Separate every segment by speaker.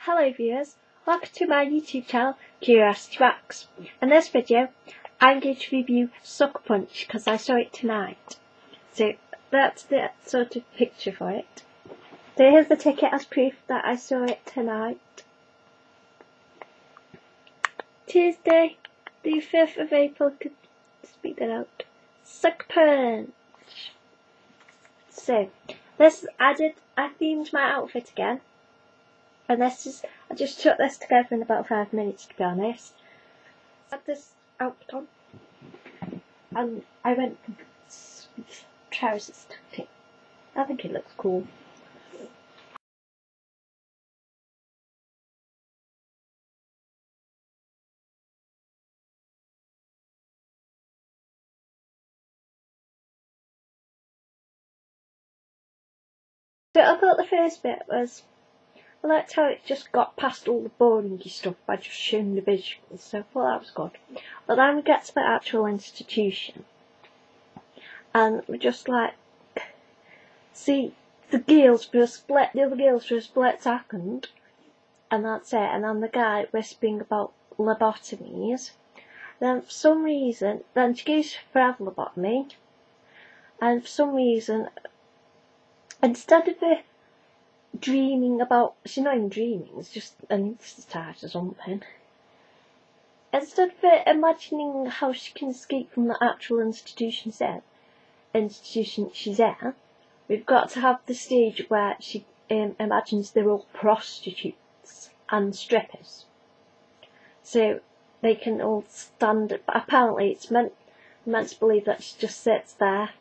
Speaker 1: Hello viewers, welcome to my YouTube channel Curiosity Box. In this video I'm going to review Sucker Punch because I saw it tonight. So that's the sort of picture for it. So here's the ticket as proof that I saw it tonight. Tuesday the 5th of April, could speak that out. Sucker Punch. So this I themed my outfit again. And I just took this together in about 5 minutes, to be honest. I had this outfit on, and I went with trousers to it. I think it looks cool. So I thought the first bit was, I liked how it just got past all the boring stuff by just showing the visuals, so I thought that was good. But then we get to the actual institution, and we just like see the girls for a split, the other girls for a split second, and that's it. And then the guy whispering about lobotomies. Then for some reason, then she goes for a lobotomy, and for some reason, instead of her dreaming about, she's not even dreaming, it's just an instant or something. Instead of her imagining how she can escape from the actual institution she's in, we've got to have the stage where she imagines they're all prostitutes and strippers. So they can all stand, apparently it's meant to believe that she just sits there,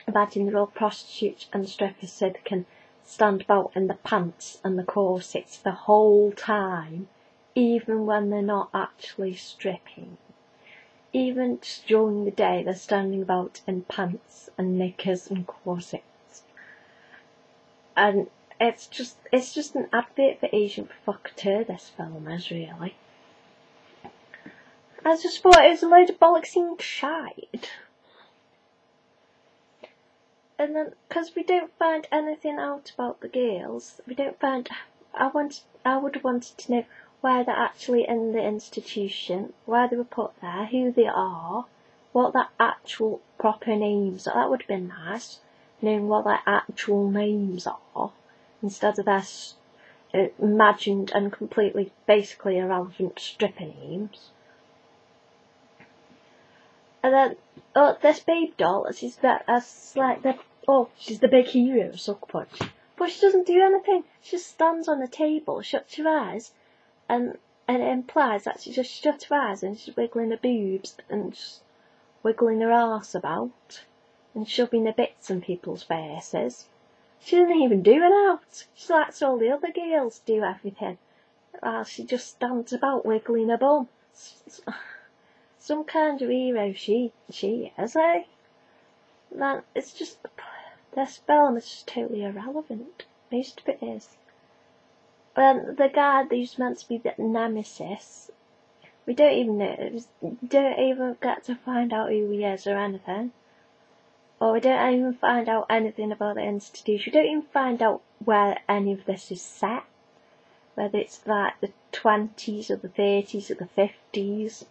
Speaker 1: imagining they're all prostitutes and strippers, so they can stand about in the pants and the corsets the whole time, even when they're not actually stripping. Even during the day they're standing about in pants and knickers and corsets. And it's just an advert for Agent Provocateur, this film is, really. I just thought it was a load of bollocksing shite. And then, because we don't find anything out about the girls, we don't find, I would have wanted to know where they're actually in the institution, where they were put there, who they are, what their actual proper names are. That would have been nice, knowing what their actual names are, instead of their imagined and completely, basically irrelevant stripper names. And then, this babe doll, she's the big hero of Sucker Punch. But she doesn't do anything. She just stands on the table, shuts her eyes, and it implies that she just shuts her eyes and she's wiggling her boobs and just wiggling her arse about and shoving her bits in people's faces. She doesn't even do it out. She lets all the other girls do everything, while she just stands about wiggling her bum. Some kind of hero she is, eh? Then it's just, this film is just totally irrelevant. Most of it is. And the guy who's meant to be the nemesis, we don't even know, don't even get to find out who he is or anything. Or we don't even find out anything about the institution. We don't even find out where any of this is set. Whether it's like the 20s or the 30s or the 50s.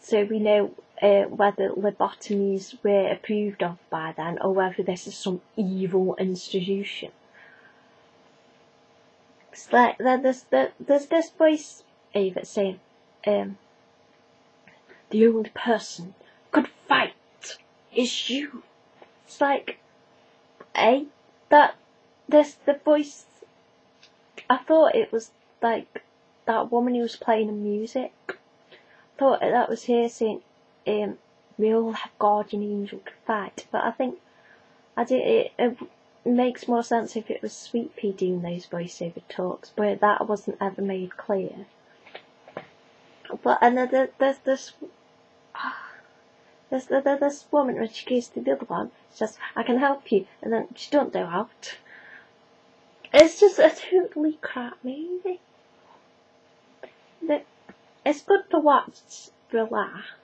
Speaker 1: So we know whether lobotomies were approved of by then, or whether this is some evil institution. It's like there's this voice that's saying, the only person who could fight is you. It's like, the voice. I thought it was like that woman who was playing the music. Thought that was her saying, we all have guardian angel to fight, but I think it makes more sense if it was Sweet Pea doing those voiceover talks, but that wasn't ever made clear. But another there's this woman, when she goes to the other one, she says, I can help you, and then she don't do out. It's just a totally crap movie. It's good to watch for a laugh,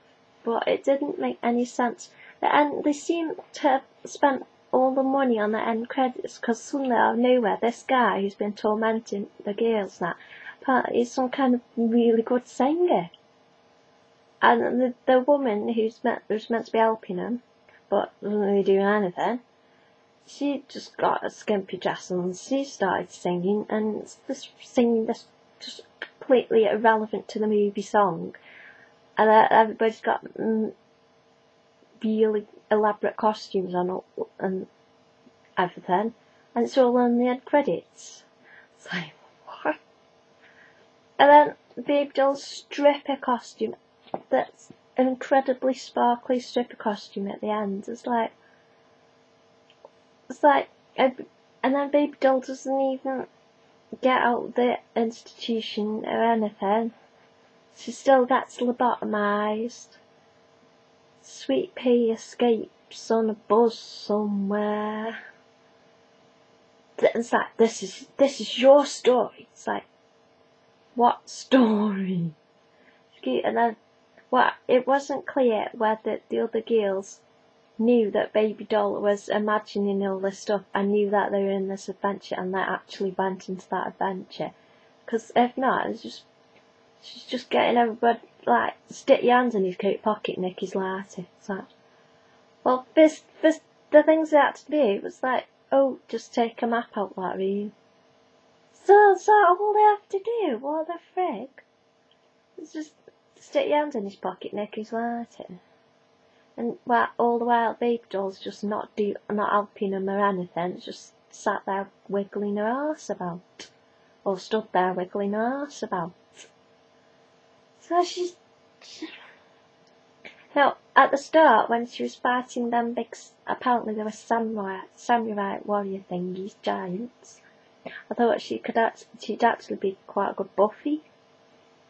Speaker 1: but it didn't make any sense. And they seem to have spent all the money on the end credits because suddenly out of nowhere this guy who's been tormenting the girls now, apparently he's some kind of really good singer. And the woman who's meant to be helping him, but doesn't really do anything, she just got a skimpy dress on, she started singing, and this singing this just completely irrelevant to the movie song. And everybody's got really elaborate costumes on and everything, and it's all on the end credits. It's like, what? And then Baby Doll's stripper costume, that's an incredibly sparkly stripper costume at the end. It's like, and then Baby Doll doesn't even get out the institution or anything. She still gets lobotomised. Sweet Pea escapes on a bus somewhere. It's like, this is your story. It's like, what story? And then, it wasn't clear whether the other girls knew that Baby Doll was imagining all this stuff and knew that they were in this adventure and they actually went into that adventure. Because if not, she's just getting everybody, like, stick your hands in his coat pocket, Nicky's latte. It's like, well, this, the things they had to do was like, oh, just take a map out that room. So all they have to do, what the frick? It's just stick your hands in his pocket, Nicky's latte. And all the while Baby Doll's just not helping him or anything, just sat there wiggling her arse about. Or stood there wiggling her arse about. So now, at the start, when she was fighting them big, apparently there were samurai warrior thingies, giants, I thought she'd actually be quite a good Buffy.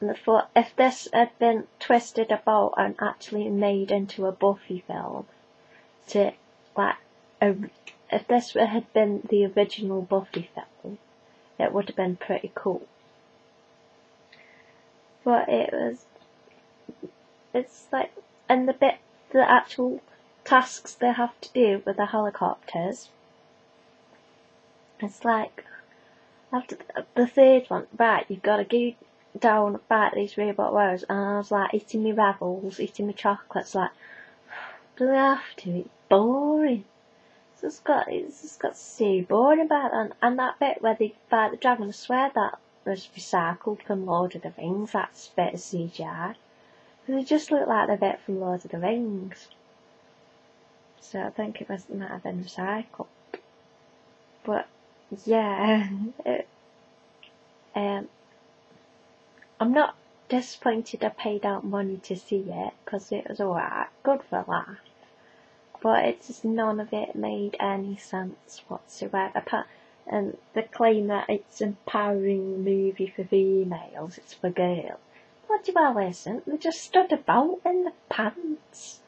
Speaker 1: And I thought, if this had been twisted about and actually made into a Buffy film, if this had been the original Buffy film, it would have been pretty cool. But it's like, and the actual tasks they have to do with the helicopters, it's like, after the third one, right, you've got to go down and fight these robot warriors, and I was like eating my Rebels, eating my chocolates, like, do they have to? It's boring. It's just got so boring about it. And that bit where they fight the dragon, I swear that was recycled from Lord of the Rings, that's a bit of CGI. They just look like the bit from Lord of the Rings. So I think it might have been recycled. But yeah, I'm not disappointed I paid out money to see it, because it was alright, good for a laugh. But it's just none of it made any sense whatsoever. And the claim that it's empowering movie for females, it's for girls. What do I listen? They just stood about in the pants.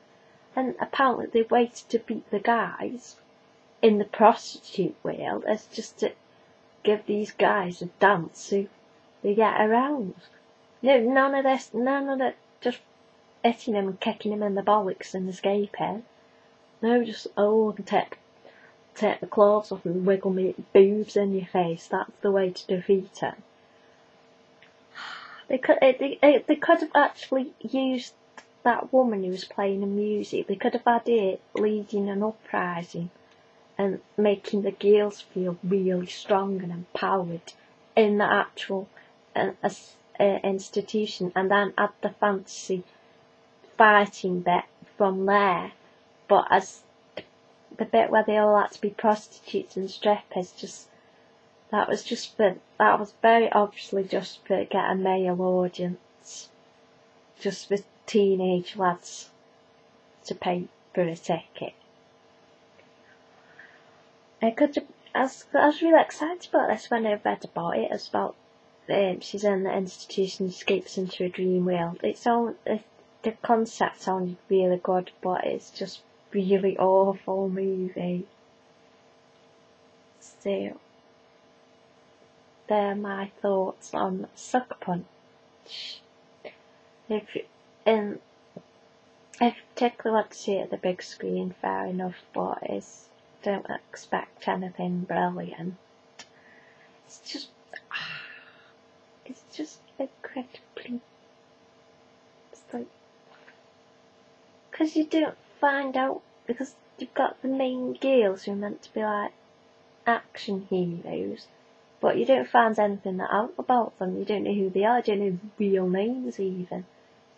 Speaker 1: And apparently they waited to beat the guys in the prostitute world as just to give these guys a dance so they get around. No, none of that just hitting him and kicking him in the bollocks and escaping. No, just, take the clothes off and wiggle me boobs in your face. That's the way to defeat him. They could have actually used that woman who was playing the music. They could have had it leading an uprising and making the girls feel really strong and empowered in the actual institution, and then add the fantasy fighting bit from there. But as the bit where they all had to be prostitutes and strippers, that was very obviously just to get a male audience, just for teenage lads to pay for a ticket. I was really excited about this when I read about it. It's about she's in the institution, escapes into a dream world. The concept sounded really good, but it's just really awful movie. So, they're my thoughts on Sucker Punch. If I particularly want to see it at the big screen, fair enough, but don't expect anything brilliant. It's just incredibly, it's like, because you don't find out, because you've got the main girls who are meant to be like action heroes, but you don't find anything out about them. You don't know who they are, you don't know real names even.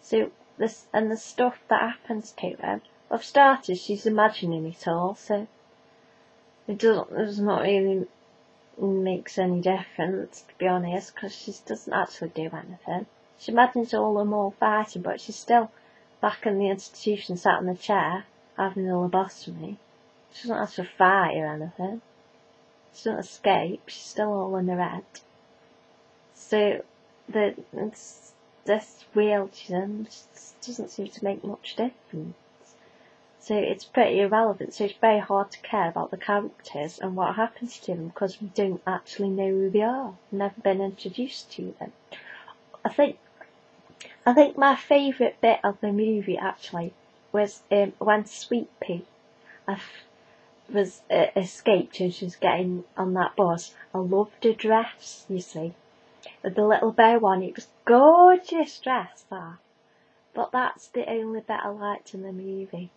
Speaker 1: So the stuff that happens to them, for starters, she's imagining it all, so it does not really makes any difference, to be honest, because she doesn't actually do anything. She imagines all them all fighting, but she's still back in the institution, sat in the chair, having a lobotomy. She doesn't actually fight or anything. She doesn't escape, she's still all in her head. So, this world she's in doesn't seem to make much difference. So it's pretty irrelevant, so it's very hard to care about the characters and what happens to them, because we don't actually know who they are. We've never been introduced to them. I think my favourite bit of the movie actually was when Sweet Pea was escaped and she was getting on that bus. I loved her dress, you see, with the little bow on. It was gorgeous dress, that. But that's the only bit I liked in the movie.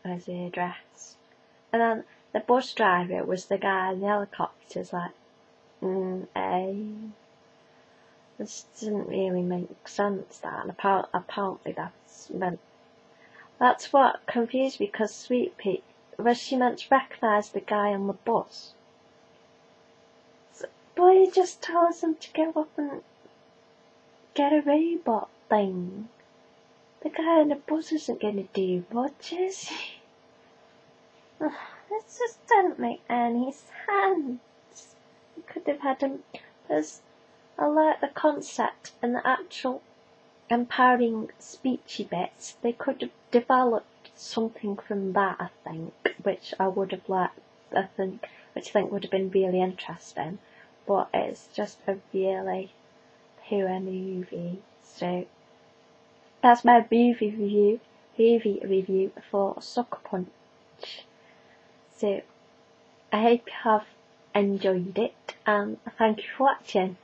Speaker 1: Was her dress. And then the bus driver was the guy in the helicopter. Like, this didn't really make sense, that. And apparently that's what confused me, because Sweet Pea, was she meant to recognise the guy on the bus? So, but he just tells him to go up and get a robot thing. The guy on the bus isn't going to do much, is he? This just doesn't make any sense. You could have had him. I like the concept and the actual empowering speechy bits. They could have developed something from that, I think, which I would have liked. Which I think would have been really interesting. But it's just a really poor movie. So that's my movie review for Sucker Punch. So I hope you have enjoyed it, and thank you for watching.